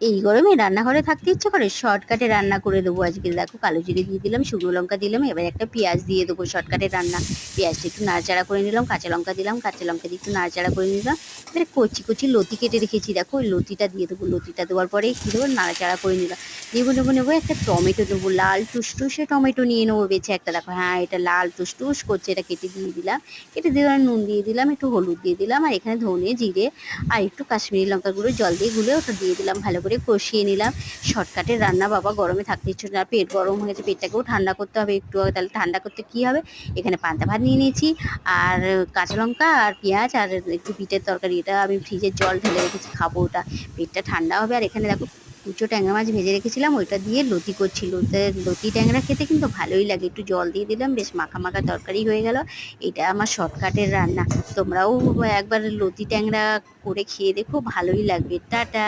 এই গরমে রান্নাঘরে থাকতে ইচ্ছে করে, শর্টকাটে রান্না করে দেবো আজকে। দেখো, কালো জিরে দিয়ে দিলাম, শুকনো লঙ্কা দিলাম, এবার একটা পেঁয়াজ দিয়ে দেবো। শর্টকাটে রান্না। পেঁয়াজটা একটু নাড়াচাড়া করে নিলাম, কাঁচা লঙ্কা দিলাম, কাঁচা লঙ্কা দিয়ে একটু নাড়াচাড়া করে নিলাম। এবারে কচি কচি লতি কেটে রেখেছি, দেখো ওই লতিটা দিয়ে দেবো। লতিটা দেওয়ার পরে কী দেবো, নাড়াচাড়া করে নিলাম। নেবো একটা টমেটো দেবো, লাল টুসটুসে টমেটো নিয়ে নেবো বেছে একটা। দেখো, হ্যাঁ, এটা লাল টুসটুস করছে, এটা কেটে দিয়ে দিলাম। কেটে দিয়ে নুন দিয়ে দিলাম, একটু হলুদ দিয়ে দিলাম, আর এখানে ধনে জিরে আর একটু কাশ্মীরি লঙ্কা গুঁড়ো জল দিয়ে গুলে ওটা দিয়ে দিলাম, ভালো করে কষিয়ে নিলাম। শর্টকাটের রান্না বাবা, গরমে থাকতে ইচ্ছে না, পেট গরম হয়ে গেছে, পেটটাকেও ঠান্ডা করতে হবে একটু। তাহলে ঠান্ডা করতে কী হবে, এখানে পান্তা ভাত নিয়ে নিয়েছি, আর কাঁচা লঙ্কা আর পেঁয়াজ আর একটু বিটের তরকারি। এটা আমি ফ্রিজের জল ঢেলে রেখেছি, খাবো ওটা। পেটটা ঠান্ডা হবে। আর এখানে দেখো, কুচো ট্যাংরা মাছ ভেজে রেখেছিলাম, ওইটা দিয়ে লতি করছিল। লতি ট্যাংরা খেতে কিন্তু ভালোই লাগে। একটু জল দিয়ে দিলাম, বেশ মাখা মাখা তরকারি হয়ে গেল। এটা আমার শর্টকাটের রান্না। তোমরাও একবার লতি ট্যাংরা করে খেয়ে দেখো, ভালোই লাগবে। টাটা।